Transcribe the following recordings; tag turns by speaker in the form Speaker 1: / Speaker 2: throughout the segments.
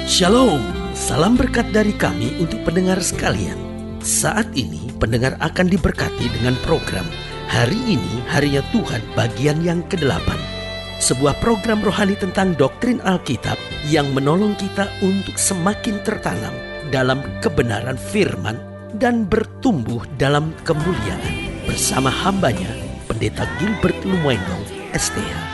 Speaker 1: Shalom, salam berkat dari kami untuk pendengar sekalian. Saat ini pendengar akan diberkati dengan program Hari Ini Harinya Tuhan bagian yang ke-8. Sebuah program rohani tentang doktrin Alkitab yang menolong kita untuk semakin tertanam dalam kebenaran firman dan bertumbuh dalam kemuliaan. Bersama hambanya, Pendeta Gilbert Lumwendong, STH.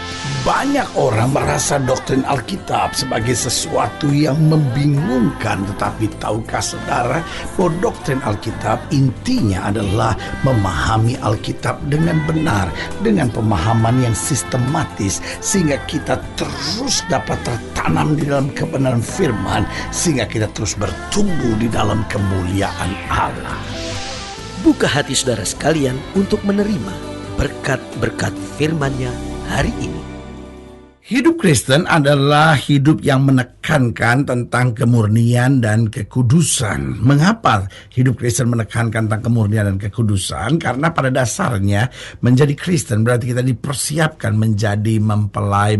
Speaker 2: Banyak orang merasa doktrin Alkitab sebagai sesuatu yang membingungkan. Tetapi tahukah saudara bahwa doktrin Alkitab intinya adalah memahami Alkitab dengan benar, dengan pemahaman yang sistematis, sehingga kita terus dapat tertanam di dalam kebenaran firman, sehingga kita terus bertumbuh di dalam kemuliaan Allah.
Speaker 1: Buka hati saudara sekalian untuk menerima berkat-berkat firman-Nya hari ini.
Speaker 2: Hidup Kristen adalah hidup yang menekankan tentang kemurnian dan kekudusan. Mengapa hidup Kristen menekankan tentang kemurnian dan kekudusan? Karena pada dasarnya menjadi Kristen berarti kita dipersiapkan menjadi mempelai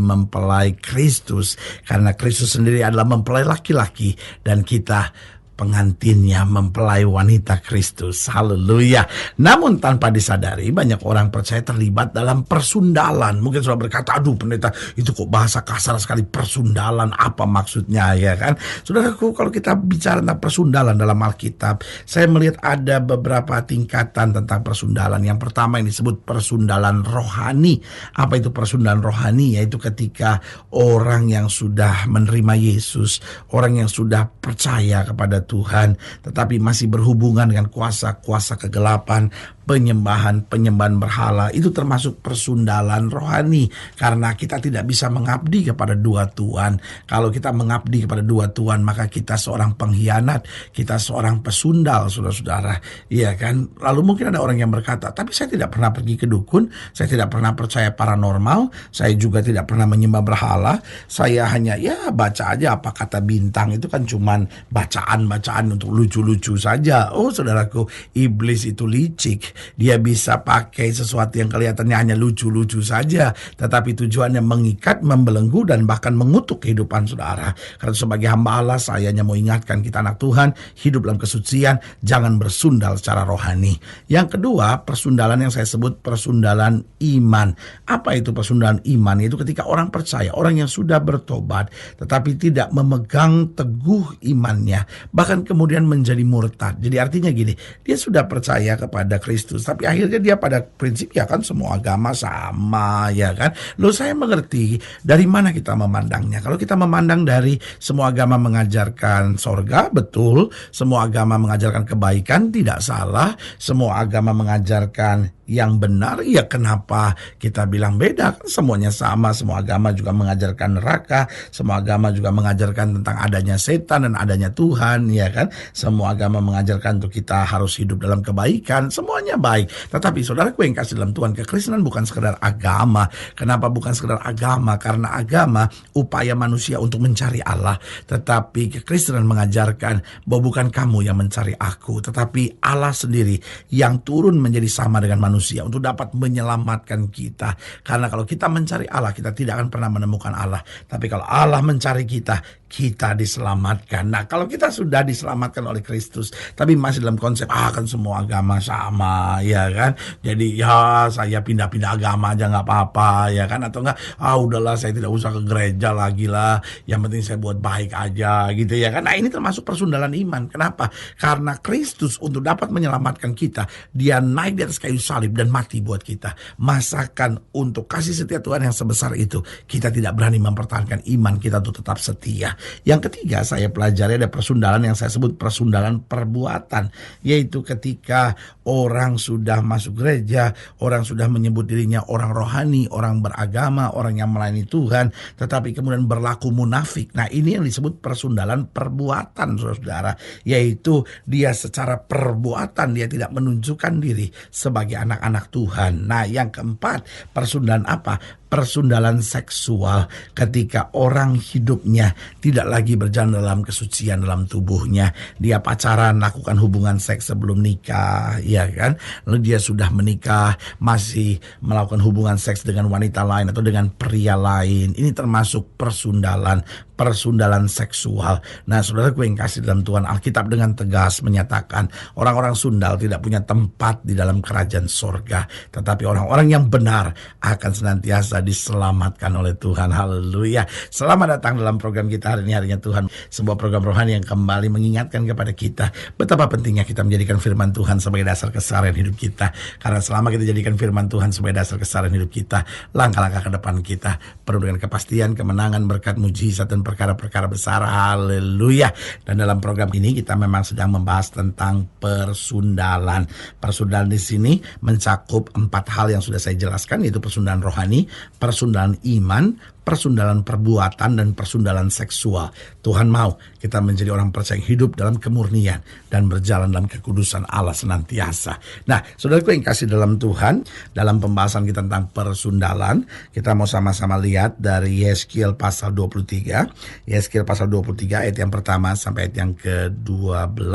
Speaker 2: Kristus. Karena Kristus sendiri adalah mempelai laki-laki dan kita pengantinnya, mempelai wanita Kristus. Haleluya. Namun tanpa disadari banyak orang percaya terlibat dalam persundalan. Mungkin sudah berkata, aduh pendeta itu kok bahasa kasar sekali, persundalan, apa maksudnya, ya kan? Saudaraku, kalau kita bicara tentang persundalan dalam Alkitab, saya melihat ada beberapa tingkatan tentang persundalan. Yang pertama yang disebut persundalan rohani. Apa itu persundalan rohani? Yaitu ketika orang yang sudah menerima Yesus, orang yang sudah percaya kepada Tuhan, tetapi masih berhubungan dengan kuasa-kuasa kegelapan, penyembahan berhala, itu termasuk persundalan rohani. Karena kita tidak bisa mengabdi kepada dua Tuhan. Kalau kita mengabdi kepada dua Tuhan, maka kita seorang pengkhianat, kita seorang pesundal, saudara-saudara. Iya kan? Lalu mungkin ada orang yang berkata, tapi saya tidak pernah pergi ke dukun, saya tidak pernah percaya paranormal, saya juga tidak pernah menyembah berhala, saya hanya baca aja apa kata bintang, itu kan cuman bacaan untuk lucu-lucu saja. Oh saudaraku, iblis itu licik. Dia bisa pakai sesuatu yang kelihatannya hanya lucu-lucu saja, tetapi tujuannya mengikat, membelenggu, dan bahkan mengutuk kehidupan saudara. Karena sebagai hamba Allah, saya hanya mau ingatkan kita anak Tuhan, hidup dalam kesucian, jangan bersundal secara rohani. Yang kedua, persundalan yang saya sebut persundalan iman. Apa itu persundalan iman? Yaitu ketika orang percaya, orang yang sudah bertobat, tetapi tidak memegang teguh imannya, bahkan kemudian menjadi murtad. Jadi artinya gini, dia sudah percaya kepada Kristus, tapi akhirnya dia pada prinsipnya kan semua agama sama, ya kan. Loh, saya mengerti dari mana kita memandangnya. Kalau kita memandang dari semua agama mengajarkan sorga, betul. Semua agama mengajarkan kebaikan, tidak salah. Semua agama mengajarkan yang benar, ya kenapa kita bilang beda? Kan semuanya sama. Semua agama juga mengajarkan neraka, semua agama juga mengajarkan tentang adanya setan dan adanya Tuhan, ya kan. Semua agama mengajarkan untuk kita harus hidup dalam kebaikan, semuanya baik. Tetapi saudaraku yang kasih dalam Tuhan, kekristenan bukan sekedar agama. Kenapa bukan sekedar agama? Karena agama upaya manusia untuk mencari Allah, tetapi kekristenan mengajarkan bahwa bukan kamu yang mencari aku, tetapi Allah sendiri yang turun menjadi sama dengan manusia untuk dapat menyelamatkan kita. Karena kalau kita mencari Allah, kita tidak akan pernah menemukan Allah. Tapi kalau Allah mencari kita, kita diselamatkan. Nah, kalau kita sudah diselamatkan oleh Kristus, tapi masih dalam konsep kan semua agama sama, ya kan. Jadi saya pindah-pindah agama aja nggak apa-apa, ya kan. Atau enggak, udahlah saya tidak usah ke gereja lagi lah, yang penting saya buat baik aja, gitu ya kan. Nah, ini termasuk persundalan iman. Kenapa? Karena Kristus untuk dapat menyelamatkan kita, dia naik di atas kayu salib dan mati buat kita. Masakan untuk kasih setia Tuhan yang sebesar itu, kita tidak berani mempertahankan iman kita untuk tetap setia. Yang ketiga, saya pelajari ada persundalan yang saya sebut persundalan perbuatan, yaitu ketika orang sudah masuk gereja, orang sudah menyebut dirinya orang rohani, orang beragama, orang yang melayani Tuhan, tetapi kemudian berlaku munafik. Nah, ini yang disebut persundalan perbuatan, saudara, yaitu dia secara perbuatan dia tidak menunjukkan diri sebagai anak-anak Tuhan. Nah, yang keempat, persundalan apa? persundalan seksual ketika orang hidupnya tidak lagi berjalan dalam kesucian dalam tubuhnya. Dia pacaran, lakukan hubungan seks sebelum nikah, ya kan? Lalu dia sudah menikah, masih melakukan hubungan seks dengan wanita lain atau dengan pria lain. Ini termasuk persundalan seksual. Nah, saudaraku yang kasih dalam Tuhan, Alkitab dengan tegas menyatakan orang-orang sundal tidak punya tempat di dalam kerajaan sorga. Tetapi orang-orang yang benar akan senantiasa diselamatkan oleh Tuhan. Haleluya. Selamat datang dalam program kita hari ini, Harinya Tuhan. Sebuah program rohani yang kembali mengingatkan kepada kita betapa pentingnya kita menjadikan firman Tuhan sebagai dasar keseharian hidup kita. Karena selama kita jadikan firman Tuhan sebagai dasar keseharian hidup kita, langkah-langkah ke depan kita penuh dengan kepastian, kemenangan, berkat, mujizat, dan perkara-perkara besar. Haleluya. Dan dalam program ini kita memang sedang membahas tentang persundalan. Persundalan di sini mencakup 4 hal yang sudah saya jelaskan, yaitu persundalan rohani, persundalan iman, persundalan perbuatan, dan persundalan seksual. Tuhan mau kita menjadi orang percaya yang hidup dalam kemurnian dan berjalan dalam kekudusan Allah senantiasa. Nah, saudaraku yang kasih dalam Tuhan, dalam pembahasan kita tentang persundalan, kita mau sama-sama lihat dari Yeskiel pasal 23. Yeskiel pasal 23 ayat yang pertama sampai ayat yang ke-12.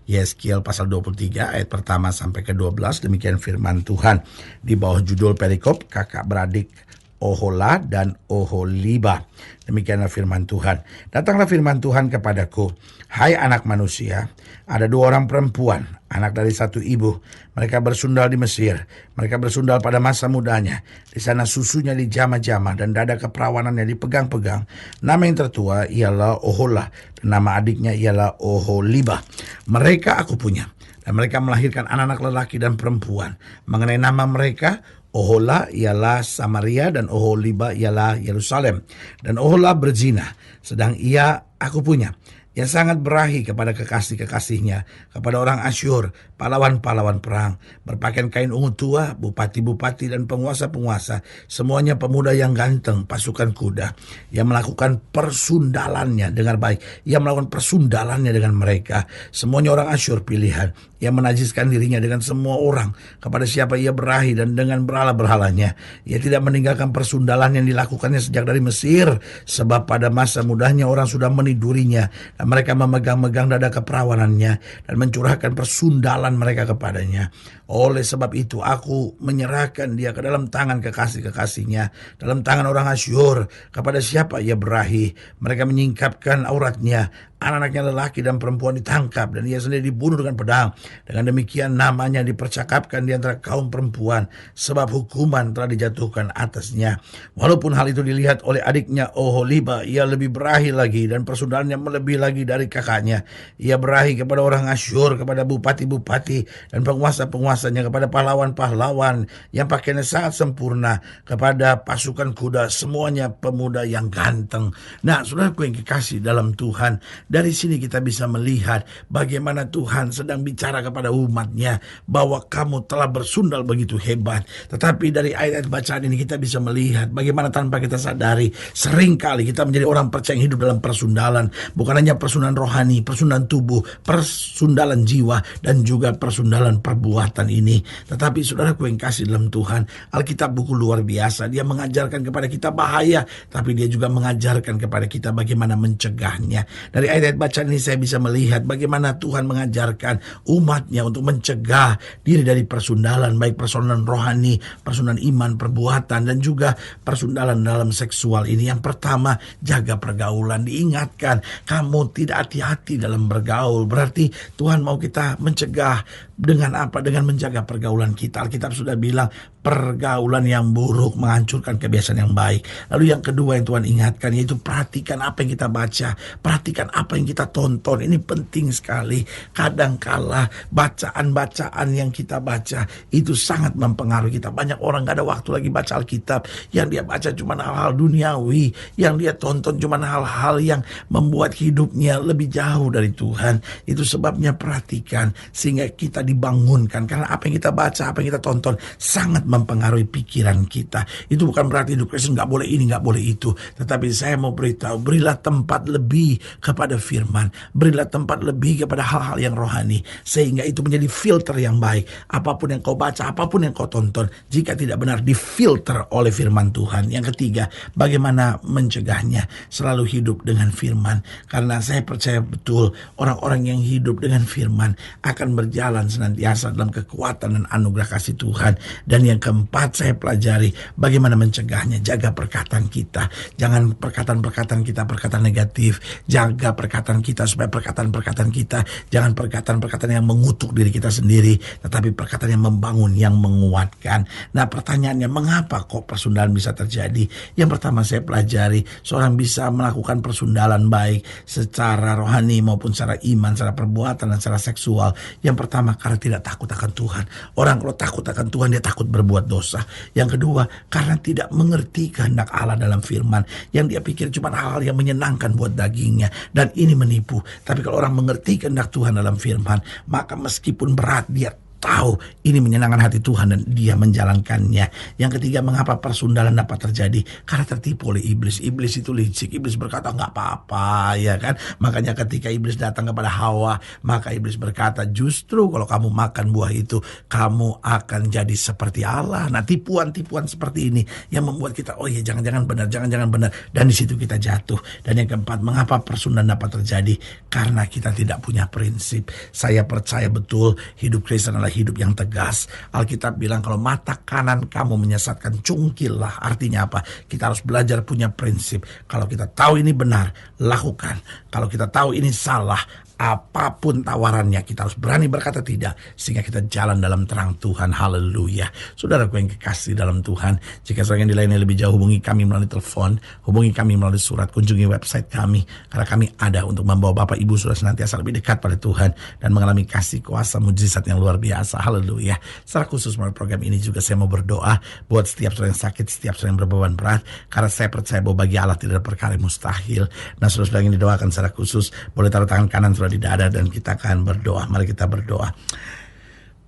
Speaker 2: Yeskiel pasal 23 ayat pertama sampai ke-12, demikian firman Tuhan. Di bawah judul perikop kakak beradik Ohola dan Oholiba. Demikianlah firman Tuhan. Datanglah firman Tuhan kepadaku, hai anak manusia, ada 2 orang perempuan, anak dari satu ibu. Mereka bersundal di Mesir. Mereka bersundal pada masa mudanya. Di sana susunya dijamah-jamah dan dada keperawanannya dipegang-pegang. Nama yang tertua ialah Ohola dan nama adiknya ialah Oholiba. Mereka aku punya, dan mereka melahirkan anak-anak lelaki dan perempuan. Mengenai nama mereka, Ohola ialah Samaria dan Oholiba ialah Yerusalem. Dan Ohola berzina, sedang ia aku punya. Ia sangat berahi kepada kekasih-kekasihnya, kepada orang Asyur, pahlawan-pahlawan perang, berpakaian kain ungu tua, bupati-bupati dan penguasa-penguasa, semuanya pemuda yang ganteng, pasukan kuda. Ia melakukan persundalannya, dengar baik, ia melakukan persundalannya dengan mereka, semuanya orang Asyur pilihan. Ia menajiskan dirinya dengan semua orang, kepada siapa ia berahi dan dengan berhala-berhalanya. Ia tidak meninggalkan persundalan yang dilakukannya sejak dari Mesir, sebab pada masa mudanya orang sudah menidurinya, dan mereka memegang-megang dada keperawanannya dan mencurahkan persundalan mereka kepadanya. Oleh sebab itu aku menyerahkan dia ke dalam tangan kekasih-kekasihnya, dalam tangan orang Asyur, kepada siapa ia berahi. Mereka menyingkapkan auratnya, anak-anaknya lelaki dan perempuan ditangkap, dan ia sendiri dibunuh dengan pedang. Dengan demikian namanya dipercakapkan di antara kaum perempuan, sebab hukuman telah dijatuhkan atasnya. Walaupun hal itu dilihat oleh adiknya Oholiba, ia lebih berahi lagi, dan persundalannya melebihi lagi dari kakaknya. Ia berahi kepada orang Asyur, kepada bupati-bupati dan penguasa-penguasanya, kepada pahlawan-pahlawan yang pakaiannya sangat sempurna, kepada pasukan kuda, semuanya pemuda yang ganteng. Nah, saudaraku yang kekasih dalam Tuhan, dari sini kita bisa melihat bagaimana Tuhan sedang bicara kepada umatnya bahwa kamu telah bersundal begitu hebat. Tetapi dari ayat-ayat bacaan ini kita bisa melihat bagaimana tanpa kita sadari seringkali kita menjadi orang percaya yang hidup dalam persundalan. Bukan hanya persundalan rohani, persundalan tubuh, persundalan jiwa, dan juga persundalan perbuatan ini. Tetapi saudaraku yang kasih dalam Tuhan, Alkitab buku luar biasa. Dia mengajarkan kepada kita bahaya, tapi dia juga mengajarkan kepada kita bagaimana mencegahnya. Dari ayat-ayat bacaan ini saya bisa melihat bagaimana Tuhan mengajarkan umatnya untuk mencegah diri dari persundalan, baik persundalan rohani, persundalan iman, perbuatan, dan juga persundalan dalam seksual ini. Yang pertama, jaga pergaulan. Diingatkan, kamu tidak hati-hati dalam bergaul. Berarti Tuhan mau kita mencegah dengan apa? Dengan menjaga pergaulan kita. Alkitab sudah bilang pergaulan yang buruk menghancurkan kebiasaan yang baik. Lalu yang kedua yang Tuhan ingatkan, yaitu perhatikan apa yang kita baca, perhatikan apa yang kita tonton. Ini penting sekali. Kadangkala bacaan-bacaan yang kita baca itu sangat mempengaruhi kita. Banyak orang gak ada waktu lagi baca Alkitab. Yang dia baca cuma hal-hal duniawi, yang dia tonton cuma hal-hal yang membuat hidupnya lebih jauh dari Tuhan. Itu sebabnya perhatikan, sehingga kita dibangunkan. Karena apa yang kita baca, apa yang kita tonton sangat mempengaruhi pikiran kita. Itu bukan berarti hidup Kristen nggak boleh ini, nggak boleh itu. Tetapi saya mau beritahu, berilah tempat lebih kepada firman. Berilah tempat lebih kepada hal-hal yang rohani. Sehingga itu menjadi filter yang baik. Apapun yang kau baca, apapun yang kau tonton, jika tidak benar, difilter oleh firman Tuhan. Yang ketiga, bagaimana mencegahnya? Selalu hidup dengan firman. Karena saya percaya betul, orang-orang yang hidup dengan firman akan berjalan senantiasa dalam kekuatan dan anugerah kasih Tuhan. Dan yang keempat, saya pelajari bagaimana mencegahnya. Jaga perkataan kita. Jangan perkataan-perkataan kita perkataan negatif. Jaga perkataan kita supaya perkataan-perkataan kita jangan perkataan-perkataan yang mengutuk diri kita sendiri, tetapi perkataan yang membangun, yang menguatkan. Nah, pertanyaannya, mengapa kok persundalan bisa terjadi? Yang pertama saya pelajari, seorang bisa melakukan persundalan baik secara rohani maupun secara iman, secara perbuatan dan secara seksual. Yang pertama, karena tidak takut akan Tuhan. Orang kalau takut akan Tuhan, dia takut berbuat dosa. Yang kedua, karena tidak mengerti kehendak Allah dalam firman. Yang dia pikir cuma hal-hal yang menyenangkan buat dagingnya. Dan ini menipu. Tapi kalau orang mengerti kehendak Tuhan dalam firman, maka meskipun berat, dia tahu ini menyenangkan hati Tuhan dan dia menjalankannya. Yang ketiga, mengapa persundalan dapat terjadi? Karena tertipu oleh iblis. Iblis itu licik. Iblis berkata nggak apa-apa, ya kan? Makanya ketika iblis datang kepada Hawa, maka iblis berkata, justru kalau kamu makan buah itu, kamu akan jadi seperti Allah. Nah, tipuan-tipuan seperti ini yang membuat kita, oh iya, jangan-jangan benar, jangan-jangan benar. Dan di situ kita jatuh. Dan yang keempat, mengapa persundalan dapat terjadi? Karena kita tidak punya prinsip. Saya percaya betul hidup Kristen adalah hidup yang tegas. Alkitab bilang kalau mata kanan kamu menyesatkan, cungkillah. Artinya apa? Kita harus belajar punya prinsip. Kalau kita tahu ini benar, lakukan. Kalau kita tahu ini salah, apapun tawarannya, kita harus berani berkata tidak, sehingga kita jalan dalam terang Tuhan. Haleluya. Saudaraku yang kekasih dalam Tuhan, jika saudara yang dilayani lebih jauh, hubungi kami melalui telepon, hubungi kami melalui surat, kunjungi website kami, karena kami ada untuk membawa Bapak Ibu Saudara senantiasa lebih dekat pada Tuhan dan mengalami kasih kuasa mujizat yang luar biasa. Haleluya. Secara khusus melalui program ini juga saya mau berdoa buat setiap saudara yang sakit, setiap saudara yang berbeban berat, karena saya percaya bahwa bagi Allah tidak ada perkara yang mustahil. Nah, saudara yang didoakan secara khusus, boleh taruh tangan kanan di dada dan kita akan berdoa. Mari kita berdoa.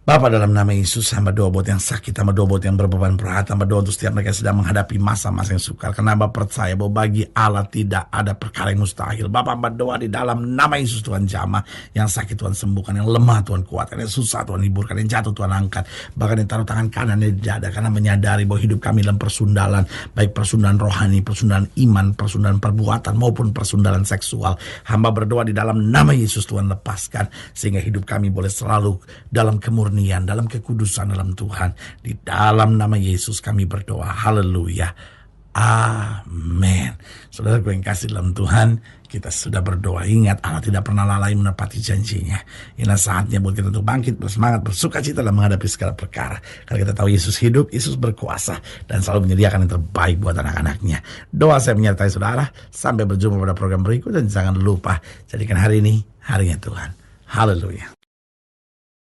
Speaker 2: Bapa, dalam nama Yesus, hamba doa buat yang sakit, hamba doa buat yang berbeban berat, hamba doa untuk setiap mereka yang sedang menghadapi masa-masa yang sukar. Karena hamba percaya bahwa bagi Allah tidak ada perkara yang mustahil. Bapa, hamba doa di dalam nama Yesus, Tuhan jamah. Yang sakit Tuhan sembuhkan, yang lemah Tuhan kuatkan, yang susah Tuhan hiburkan, yang jatuh Tuhan angkat. Bahkan yang taruh tangan kanan di dada, karena menyadari bahwa hidup kami dalam persundalan, baik persundalan rohani, persundalan iman, persundalan perbuatan maupun persundalan seksual. Hamba berdoa di dalam nama Yesus, Tuhan lepaskan, sehingga hidup kami boleh selalu dalam kemurnian, dalam kekudusan dalam Tuhan. Di dalam nama Yesus kami berdoa. Haleluya. Amin. Saudara yang kasih dalam Tuhan, kita sudah berdoa. Ingat, Allah tidak pernah lalai menepati janjinya. Inilah saatnya buat kita untuk bangkit, bersemangat, bersuka cita dalam menghadapi segala perkara. Karena kita tahu Yesus hidup, Yesus berkuasa, dan selalu menyediakan yang terbaik buat anak-anaknya. Doa saya menyertai saudara. Sampai berjumpa pada program berikut, dan jangan lupa, jadikan hari ini harinya Tuhan. Haleluya.